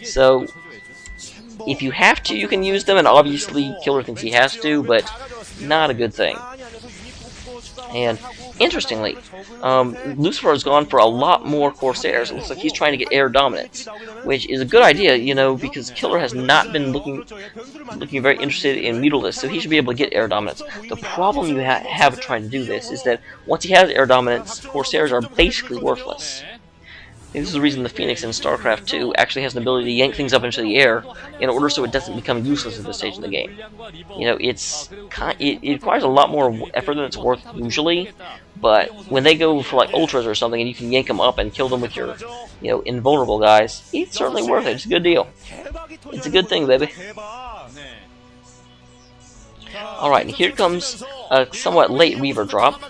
So if you have to, you can use them, and obviously Killer thinks he has to, but not a good thing. And interestingly, Lucifer has gone for a lot more Corsairs. It looks like he's trying to get air dominance, which is a good idea, you know, because Killer has not been looking very interested in Mutalisks, so he should be able to get air dominance. The problem you have trying to do this is that once he has air dominance, Corsairs are basically worthless. This is the reason the Phoenix in StarCraft 2 actually has an ability to yank things up into the air in order so it doesn't become useless at this stage of the game. You know, it requires a lot more effort than it's worth usually, but when they go for like Ultras or something and you can yank them up and kill them with your, you know, invulnerable guys, it's certainly worth it. It's a good deal. It's a good thing, baby. Alright, here comes a somewhat late Reaver drop.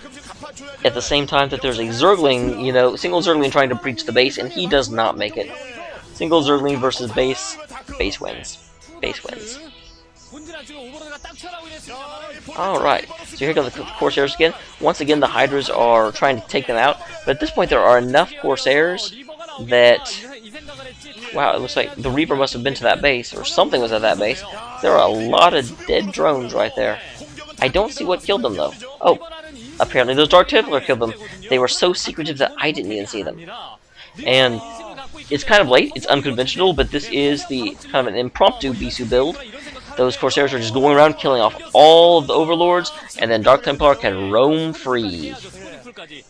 At the same time that there's a Zergling, you know, single Zergling trying to breach the base, and he does not make it. Single Zergling versus base wins. Base wins. Alright, so here go the Corsairs again. Once again, the Hydras are trying to take them out, but at this point there are enough Corsairs that... Wow, it looks like the Reaper must have been to that base, or something was at that base. There are a lot of dead drones right there. I don't see what killed them, though. Oh, apparently those Dark Templar killed them. They were so secretive that I didn't even see them. And it's kind of late, it's unconventional, but this is the kind of an impromptu Bisu build. Those Corsairs are just going around killing off all of the Overlords, and then Dark Templar can roam free.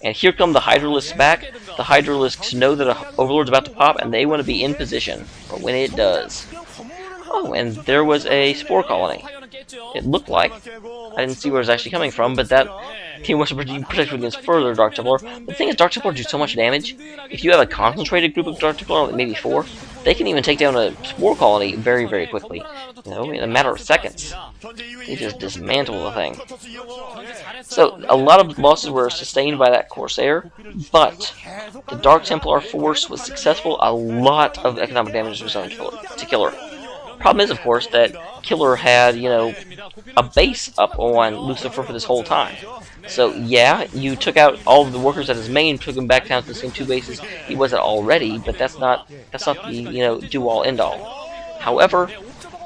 And here come the Hydralisks back. The Hydralisks know that an Overlord's about to pop, and they want to be in position for when it does. Oh, and there was a Spore Colony. It looked like. I didn't see where it was actually coming from, but that team was protected against further Dark Templar. The thing is, Dark Templar do so much damage. If you have a concentrated group of Dark Templar, maybe 4, they can even take down a Spore Colony very, very quickly. You know, in a matter of seconds. They just dismantle the thing. So, a lot of losses were sustained by that Corsair, but the Dark Templar force was successful. A lot of economic damage was done to Killer. Problem is, of course, that Killer had, you know, a base up on Lucifer for this whole time. So, yeah, you took out all of the workers at his main, took him back down to the same 2 bases he was at already, but that's not the, you know, do-all, end-all. However,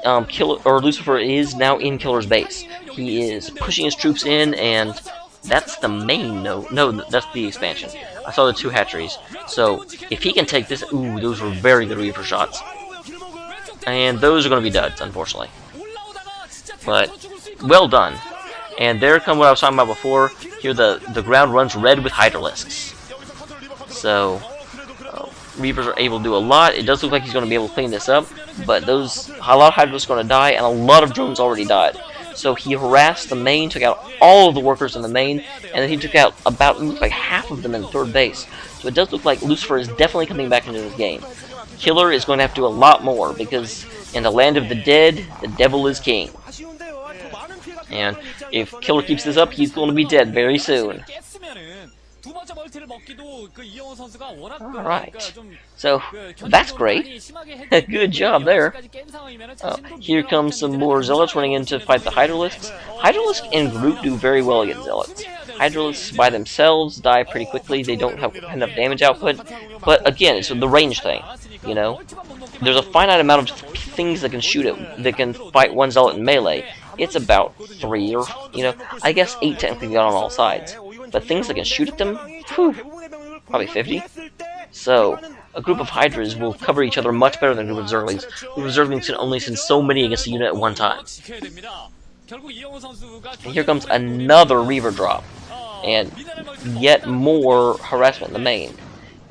Lucifer is now in Killer's base. He is pushing his troops in, and that's the main, no, that's the expansion. I saw the 2 hatcheries. So, if he can take this, ooh, those were very good Reaper shots. And those are going to be duds, unfortunately. But, well done. And there come what I was talking about before. Here the ground runs red with Hydralisks. So, Reapers are able to do a lot. It does look like he's going to be able to clean this up. But a lot of Hydralisks are going to die, and a lot of drones already died. So he harassed the main, took out all of the workers in the main, and then he took out about, it looks like half of them in the 3rd base. So it does look like Lucifer is definitely coming back into this game. Killer is going to have to do a lot more, because in the land of the dead, the devil is king. And if Killer keeps this up, he's going to be dead very soon. Alright, so that's great. Good job there. Here comes some more Zealots running in to fight the Hydralisks. Hydralisks in group do very well against Zealots. Hydralisks by themselves die pretty quickly, they don't have enough damage output, but again, it's the range thing, you know? There's a finite amount of things that can shoot it, that can fight one Zealot in melee. It's about 3 or, you know, I guess 8 technically on all sides. But things that can shoot at them, whew, probably 50. So, a group of Hydras will cover each other much better than a group of Zerglings. A group of Zerglings can only send so many against a unit at one time. And here comes another Reaver drop. And yet more harassment in the main.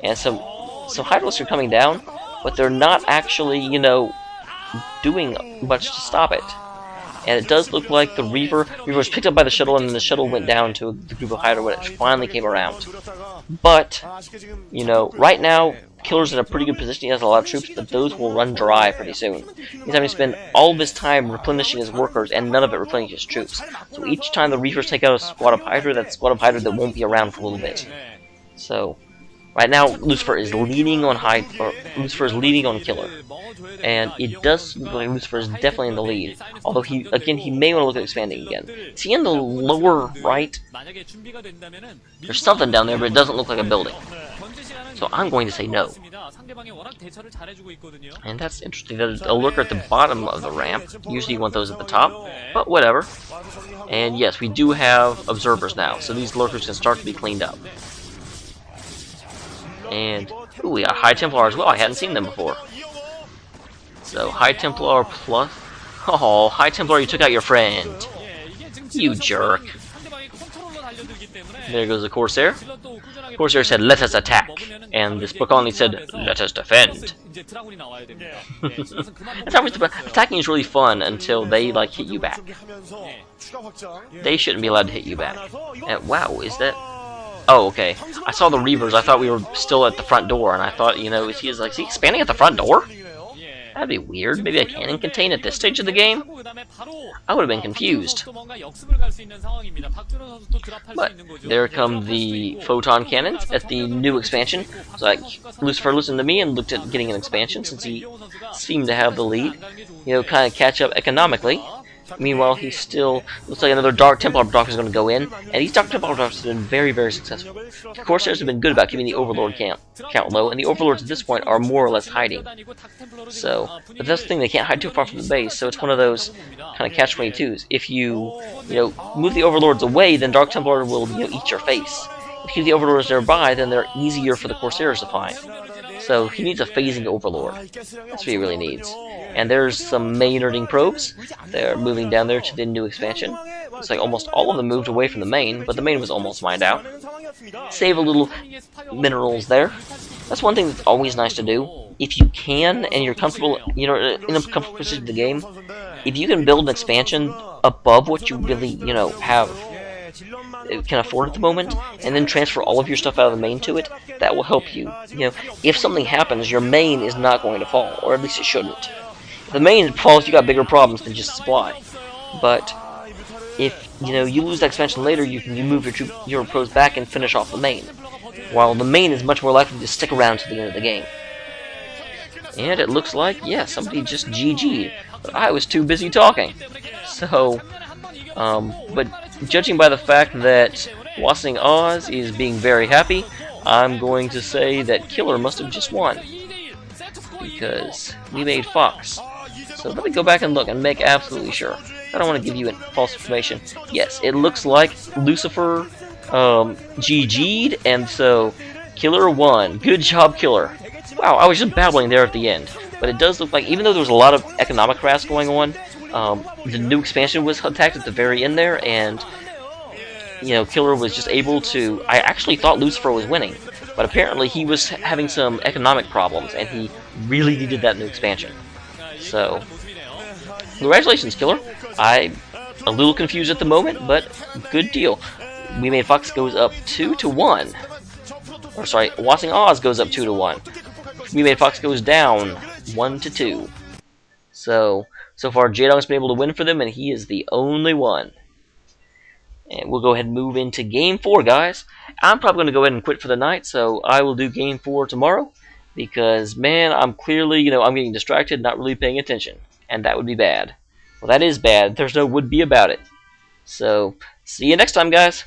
And some Hydralisks are coming down, but they're not actually, you know, doing much to stop it. And it does look like the Reaver was picked up by the shuttle, and then the shuttle went down to the group of Hydra when it finally came around. But, you know, right now, Killer's in a pretty good position. He has a lot of troops, but those will run dry pretty soon. He's having to spend all of his time replenishing his workers, and none of it replenishing his troops. So each time the Reavers take out a squad of Hydra, that's a squad of Hydra that won't be around for a little bit. So, right now, Lucifer is leading on Lucifer is leading on Killer. And it does look like Lucifer is definitely in the lead. Although, he may want to look at expanding again. Is he in the lower right? There's something down there, but it doesn't look like a building. So I'm going to say no. And that's interesting. There's a lurker at the bottom of the ramp. Usually you want those at the top, but whatever. And yes, we do have observers now, so these lurkers can start to be cleaned up. And, ooh, we got High Templar as well. I hadn't seen them before. So, High Templar plus... Oh, High Templar, you took out your friend. You jerk. There goes the Corsair. Corsair said, let us attack. And this book only said, let us defend. That's how attacking is really fun until they, like, hit you back. They shouldn't be allowed to hit you back. And, wow, is that... Oh, okay. I saw the Reavers. I thought we were still at the front door, and I thought, you know, is he expanding at the front door? That'd be weird. Maybe I can contain at this stage of the game? I would have been confused. But there come the photon cannons at the new expansion. So Lucifer listened to me and looked at getting an expansion since he seemed to have the lead. You know, kind of catch up economically. Meanwhile, he still looks like another Dark Templar doctor is going to go in, and these Dark Templar doctors have been very, very successful. The Corsairs have been good about keeping the Overlord count low, and the Overlords at this point are more or less hiding. So, but that's the thing, they can't hide too far from the base, so it's one of those kind of catch-22s. If you move the Overlords away, then Dark Templar will, eat your face. If you keep the Overlords nearby, then they're easier for the Corsairs to find. So he needs a phasing Overlord. That's what he really needs. And there's some Maynarding probes. They're moving down there to the new expansion. Looks like almost all of them moved away from the main, but the main was almost mined out. Save a little minerals there. That's one thing that's always nice to do. If you can, and you're comfortable, in a comfortable position in the game, if you can build an expansion above what you really, can afford at the moment, and then transfer all of your stuff out of the main to it, that will help you. If something happens, your main is not going to fall, or at least it shouldn't. If the main falls, you got bigger problems than just supply. But if you lose that expansion later, you can move your pros back and finish off the main, while the main is much more likely to stick around to the end of the game. And it looks like, yeah, somebody just GG'd, but I was too busy talking. So, but judging by the fact that Hwaseung Oz is being very happy, I'm going to say that Killer must have just won. Because we made Fox. So let me go back and look and make absolutely sure. I don't want to give you false information. Yes, it looks like Lucifer GG'd, and so Killer won. Good job, Killer. Wow, I was just babbling there at the end. But it does look like, even though there was a lot of economic harass going on, the new expansion was attacked at the very end there, and Killer was just able to... I actually thought Lucifer was winning, but apparently he was having some economic problems, and he really needed that new expansion. So, congratulations, Killer. I'm a little confused at the moment, but good deal. We Made Fox goes up 2-1. Or sorry, Hwaseung Oz goes up 2-1. We Made Fox goes down 1-2. So far, J-Dog's been able to win for them, and he is the only one. And we'll go ahead and move into Game 4, guys. I'm probably going to go ahead and quit for the night, so I will do Game 4 tomorrow. Because, man, I'm clearly, I'm getting distracted, not really paying attention. And that would be bad. Well, that is bad. There's no would-be about it. So, see you next time, guys.